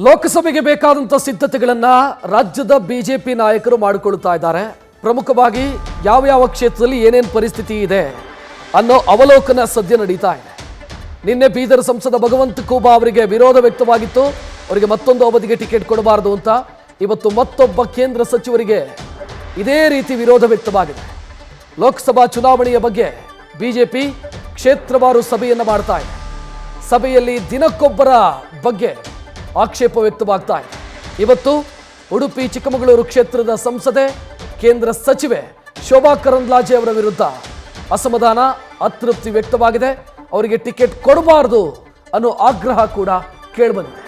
ಲೋಕಸಭೆಗೆ ಬೇಕಾದಂತ ಸಿದ್ಧತೆಗಳನ್ನ ರಾಜ್ಯದ ಬಿಜೆಪಿ ನಾಯಕರು ಮಾಡಿಕೊಳ್ಳುತ್ತಾ ಇದ್ದಾರೆ. ಪ್ರಮುಖವಾಗಿ ಯಾವ ಕ್ಷೇತ್ರದಲ್ಲಿ ಏನೇನು ಪರಿಸ್ಥಿತಿ ಇದೆ ಅನ್ನೋ ಅವಲೋಕನ ಸದ್ಯ ನಡೀತಾ ಇದೆ. ನಿನ್ನೆ ಬೀದರ್ ಸಂಸದ ಭಗವಂತ ಖೂಬಾ ಅವರಿಗೆ ವಿರೋಧ ವ್ಯಕ್ತವಾಗಿತ್ತು. ಅವರಿಗೆ ಮತ್ತೊಂದು ಅವಧಿಗೆ ಟಿಕೆಟ್ ಕೊಡಬಾರದು ಅಂತ. ಇವತ್ತು ಮತ್ತೊಬ್ಬ ಕೇಂದ್ರ ಸಚಿವರಿಗೆ ಇದೇ ರೀತಿ ವಿರೋಧ ವ್ಯಕ್ತವಾಗಿದೆ. ಲೋಕಸಭಾ ಚುನಾವಣೆಯ ಬಗ್ಗೆ ಬಿಜೆಪಿ ಕ್ಷೇತ್ರವಾರು ಸಭೆಯನ್ನು ಮಾಡ್ತಾ ಇದೆ. ಸಭೆಯಲ್ಲಿ ದಿನಕ್ಕೊಬ್ಬರ ಬಗ್ಗೆ ಆಕ್ಷೇಪ ವ್ಯಕ್ತವಾಗ್ತಾ ಇದೆ. ಇವತ್ತು ಉಡುಪಿ ಚಿಕ್ಕಮಗಳೂರು ಕ್ಷೇತ್ರದ ಸಂಸದೆ ಕೇಂದ್ರ ಸಚಿವೆ ಶೋಭಾ ಕರಂದ್ಲಾಜೆ ಅವರ ವಿರುದ್ಧ ಅಸಮಾಧಾನ, ಅತೃಪ್ತಿ ವ್ಯಕ್ತವಾಗಿದೆ. ಅವರಿಗೆ ಟಿಕೆಟ್ ಕೊಡಬಾರದು ಅನ್ನೋ ಆಗ್ರಹ ಕೂಡ ಕೇಳಿಬಂದಿದೆ.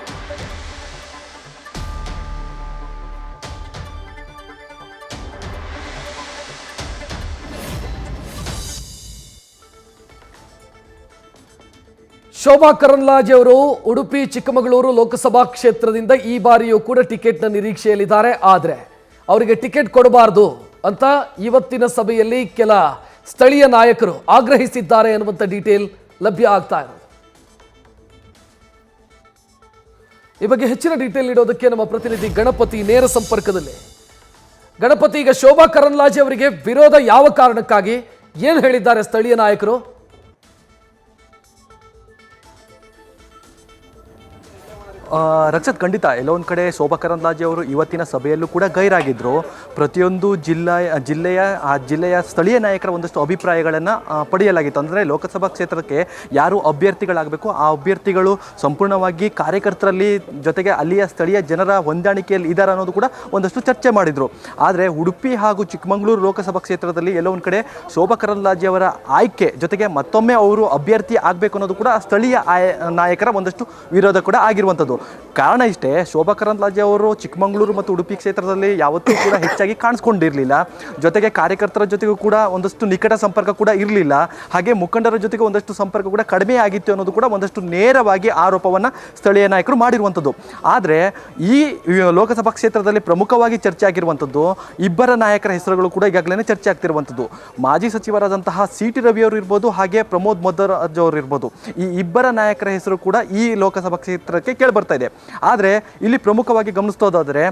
ಶೋಭಾ ಕರಂದ್ಲಾಜೆ ಅವರು ಉಡುಪಿ ಚಿಕ್ಕಮಗಳೂರು ಲೋಕಸಭಾ ಕ್ಷೇತ್ರದಿಂದ ಈ ಬಾರಿಯೂ ಕೂಡ ಟಿಕೆಟ್ನ ನಿರೀಕ್ಷೆಯಲ್ಲಿದ್ದಾರೆ. ಆದರೆ ಅವರಿಗೆ ಟಿಕೆಟ್ ಕೊಡಬಾರದು ಅಂತ ಇವತ್ತಿನ ಸಭೆಯಲ್ಲಿ ಕೆಲ ಸ್ಥಳೀಯ ನಾಯಕರು ಆಗ್ರಹಿಸಿದ್ದಾರೆ ಅನ್ನುವಂಥ ಡೀಟೇಲ್ ಲಭ್ಯ ಆಗ್ತಾ ಇರೋದು. ಈ ಬಗ್ಗೆ ಹೆಚ್ಚಿನ ಡೀಟೇಲ್ ನೀಡೋದಕ್ಕೆ ನಮ್ಮ ಪ್ರತಿನಿಧಿ ಗಣಪತಿ ನೇರ ಸಂಪರ್ಕದಲ್ಲಿ. ಗಣಪತಿ, ಈಗ ಶೋಭಾ ಕರಂದ್ಲಾಜೆ ಅವರಿಗೆ ವಿರೋಧ ಯಾವ ಕಾರಣಕ್ಕಾಗಿ, ಏನು ಹೇಳಿದ್ದಾರೆ ಸ್ಥಳೀಯ ನಾಯಕರು? ರಕ್ಷತ್, ಖಂಡಿತ ಎಲ್ಲೋ ಒಂದು ಕಡೆ ಶೋಭಾ ಕರಂದ್ಲಾಜೆ ಅವರು ಇವತ್ತಿನ ಸಭೆಯಲ್ಲೂ ಕೂಡ ಗೈರಾಗಿದ್ದರು. ಪ್ರತಿಯೊಂದು ಜಿಲ್ಲೆಯ ಸ್ಥಳೀಯ ನಾಯಕರ ಒಂದಷ್ಟು ಅಭಿಪ್ರಾಯಗಳನ್ನು ಪಡೆಯಲಾಗಿತ್ತು. ಅಂದರೆ ಲೋಕಸಭಾ ಕ್ಷೇತ್ರಕ್ಕೆ ಯಾರು ಅಭ್ಯರ್ಥಿಗಳಾಗಬೇಕು ಆ ಅಭ್ಯರ್ಥಿಗಳು ಸಂಪೂರ್ಣವಾಗಿ ಕಾರ್ಯಕರ್ತರಲ್ಲಿ ಜೊತೆಗೆ ಅಲ್ಲಿಯ ಸ್ಥಳೀಯ ಜನರ ಹೊಂದಾಣಿಕೆಯಲ್ಲಿ ಇದ್ದಾರೆ ಅನ್ನೋದು ಕೂಡ ಒಂದಷ್ಟು ಚರ್ಚೆ ಮಾಡಿದರು. ಆದರೆ ಉಡುಪಿ ಹಾಗೂ ಚಿಕ್ಕಮಗಳೂರು ಲೋಕಸಭಾ ಕ್ಷೇತ್ರದಲ್ಲಿ ಎಲ್ಲೋ ಒಂದು ಕಡೆ ಶೋಭಾ ಕರಂದ್ಲಾಜೆ ಅವರ ಆಯ್ಕೆ ಜೊತೆಗೆ ಮತ್ತೊಮ್ಮೆ ಅವರು ಅಭ್ಯರ್ಥಿ ಆಗಬೇಕು ಅನ್ನೋದು ಕೂಡ ಸ್ಥಳೀಯ ನಾಯಕರ ಒಂದಷ್ಟು ವಿರೋಧ ಕೂಡ ಆಗಿರುವಂಥದ್ದು. ಕಾರಣ ಇಷ್ಟೇ, ಶೋಭಾ ಕರಂದ್ಲಾಜೆ ಅವರು ಚಿಕ್ಕಮಗಳೂರು ಮತ್ತು ಉಡುಪಿ ಕ್ಷೇತ್ರದಲ್ಲಿ ಯಾವತ್ತೂ ಕೂಡ ಹೆಚ್ಚಾಗಿ ಕಾಣಿಸ್ಕೊಂಡಿರಲಿಲ್ಲ. ಜೊತೆಗೆ ಕಾರ್ಯಕರ್ತರ ಜೊತೆಗೂ ಕೂಡ ಒಂದಷ್ಟು ನಿಕಟ ಸಂಪರ್ಕ ಕೂಡ ಇರಲಿಲ್ಲ. ಹಾಗೆ ಮುಖಂಡರ ಜೊತೆಗೆ ಒಂದಷ್ಟು ಸಂಪರ್ಕ ಕೂಡ ಕಡಿಮೆ ಆಗಿತ್ತು ಅನ್ನೋದು ಕೂಡ ಒಂದಷ್ಟು ನೇರವಾಗಿ ಆರೋಪವನ್ನು ಸ್ಥಳೀಯ ನಾಯಕರು ಮಾಡಿರುವಂಥದ್ದು. ಆದರೆ ಈ ಲೋಕಸಭಾ ಕ್ಷೇತ್ರದಲ್ಲಿ ಪ್ರಮುಖವಾಗಿ ಚರ್ಚೆ ಆಗಿರುವಂಥದ್ದು ಇಬ್ಬರ ನಾಯಕರ ಹೆಸರುಗಳು ಕೂಡ ಈಗಾಗಲೇ ಚರ್ಚೆ ಆಗ್ತಿರುವಂಥದ್ದು. ಮಾಜಿ ಸಚಿವರಾದಂತಹ ಸಿ ಟಿ ರವಿ ಅವರು ಇರ್ಬೋದು, ಹಾಗೆ ಪ್ರಮೋದ್ ಮಧ್ವರಾಜ್ ಅವರು ಇರ್ಬೋದು. ಈ ಇಬ್ಬರ ನಾಯಕರ ಹೆಸರು ಕೂಡ ಈ ಲೋಕಸಭಾ ಕ್ಷೇತ್ರಕ್ಕೆ ಕೇಳಿಬರ್ತಾ ಇದೆ. ಆದರೆ ಇಲ್ಲಿ ಪ್ರಮುಖವಾಗಿ ಗಮನಿಸೋದಾದರೆ,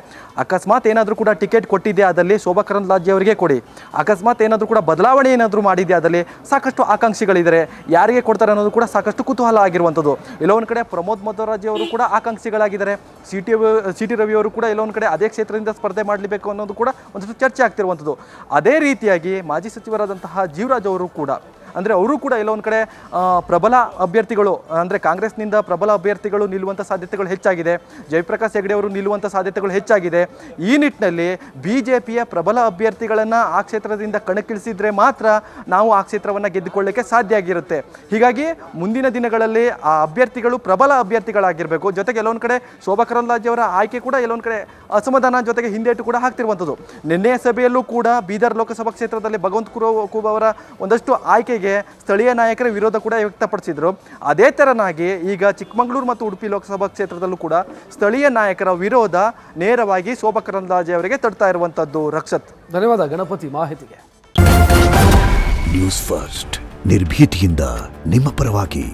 ಅಕಸ್ಮಾತ್ ಏನಾದರೂ ಕೂಡ ಟಿಕೆಟ್ ಕೊಟ್ಟಿದೆ ಆದಲ್ಲಿ ಶೋಭಾ ಕರಂದ್ಲಾಜೆ ಅವರಿಗೆ ಕೊಡಿ. ಅಕಸ್ಮಾತ್ ಏನಾದರೂ ಕೂಡ ಬದಲಾವಣೆ ಏನಾದರೂ ಮಾಡಿದೆ ಆದಲ್ಲಿ ಸಾಕಷ್ಟು ಆಕಾಂಕ್ಷಿಗಳಿದ್ದಾರೆ. ಯಾರಿಗೆ ಕೊಡ್ತಾರೆ ಅನ್ನೋದು ಕೂಡ ಸಾಕಷ್ಟು ಕುತೂಹಲ ಆಗಿರುವಂಥದ್ದು. ಎಲ್ಲೋ ಒಂದು ಕಡೆ ಪ್ರಮೋದ್ ಮಧ್ವರಾಜ್ ಅವರು ಕೂಡ ಆಕಾಂಕ್ಷಿಗಳಾಗಿದ್ದಾರೆ. ಸಿ ಟಿ ರವಿ ಅವರು ಕೂಡ ಎಲ್ಲೋ ಒಂದು ಕಡೆ ಅದೇ ಕ್ಷೇತ್ರದಿಂದ ಸ್ಪರ್ಧೆ ಮಾಡಲೇಬೇಕು ಅನ್ನೋದು ಕೂಡ ಒಂದಷ್ಟು ಚರ್ಚೆ ಆಗ್ತಿರುವಂಥದ್ದು. ಅದೇ ರೀತಿಯಾಗಿ ಮಾಜಿ ಸಚಿವರಾದಂತಹ ಜೀವರಾಜ್ ಅವರು ಕೂಡ, ಅಂದರೆ ಅವರು ಕೂಡ ಎಲ್ಲೋ ಒಂದು ಕಡೆ ಪ್ರಬಲ ಅಭ್ಯರ್ಥಿಗಳು, ಅಂದರೆ ಕಾಂಗ್ರೆಸ್ನಿಂದ ಪ್ರಬಲ ಅಭ್ಯರ್ಥಿಗಳು ನಿಲ್ಲುವಂಥ ಸಾಧ್ಯತೆಗಳು ಹೆಚ್ಚಾಗಿದೆ. ಜಯಪ್ರಕಾಶ್ ಹೆಗಡೆ ಅವರು ನಿಲ್ಲುವಂಥ ಸಾಧ್ಯತೆಗಳು ಹೆಚ್ಚಾಗಿದೆ. ಈ ನಿಟ್ಟಿನಲ್ಲಿ BJPಯ ಪ್ರಬಲ ಅಭ್ಯರ್ಥಿಗಳನ್ನು ಆ ಕ್ಷೇತ್ರದಿಂದ ಕಣಕ್ಕಿಳಿಸಿದ್ರೆ ಮಾತ್ರ ನಾವು ಆ ಕ್ಷೇತ್ರವನ್ನು ಗೆದ್ದುಕೊಳ್ಳಕ್ಕೆ ಸಾಧ್ಯ ಆಗಿರುತ್ತೆ. ಹೀಗಾಗಿ ಮುಂದಿನ ದಿನಗಳಲ್ಲಿ ಆ ಅಭ್ಯರ್ಥಿಗಳು ಪ್ರಬಲ ಅಭ್ಯರ್ಥಿಗಳಾಗಿರಬೇಕು. ಜೊತೆಗೆ ಎಲ್ಲೊಂದು ಕಡೆ ಶೋಭಾ ಕರಂದ್ಲಾಜೆ ಅವರ ಆಯ್ಕೆ ಕೂಡ ಎಲ್ಲೊಂದು ಕಡೆ ಅಸಮಾಧಾನ ಜೊತೆಗೆ ಹಿಂದೇಟು ಕೂಡ ಆಗ್ತಿರುವಂಥದ್ದು. ನಿನ್ನೆಯ ಸಭೆಯಲ್ಲೂ ಕೂಡ ಬೀದರ್ ಲೋಕಸಭಾ ಕ್ಷೇತ್ರದಲ್ಲಿ ಭಗವಂತ ಖೂಬಾ ಅವರ ಒಂದಷ್ಟು ಆಯ್ಕೆಗೆ ಸ್ಥಳೀಯ ನಾಯಕರ ವಿರೋಧ ಕೂಡ ವ್ಯಕ್ತಪಡಿಸಿದ್ರು. ಅದೇ ತೆರನಾಗಿ ಈಗ ಚಿಕ್ಕಮಗಳೂರು ಮತ್ತು ಉಡುಪಿ ಲೋಕಸಭಾ ಕ್ಷೇತ್ರದಲ್ಲೂ ಕೂಡ ಸ್ಥಳೀಯ ನಾಯಕರ ವಿರೋಧ ನೇರವಾಗಿ ಶೋಭಾ ಕರಂದ್ಲಾಜೆ ಅವರಿಗೆ ತಡ್ತಾ ಇರುವಂತದ್ದು. ರಕ್ಷತ್, ಧನ್ಯವಾದ ಗಣಪತಿ ಮಾಹಿತಿಗೆ. ನ್ಯೂಸ್ ಫಸ್ಟ್, ನಿರ್ಭೀತಿಯಿಂದ ನಿಮ್ಮ ಪರವಾಗಿ.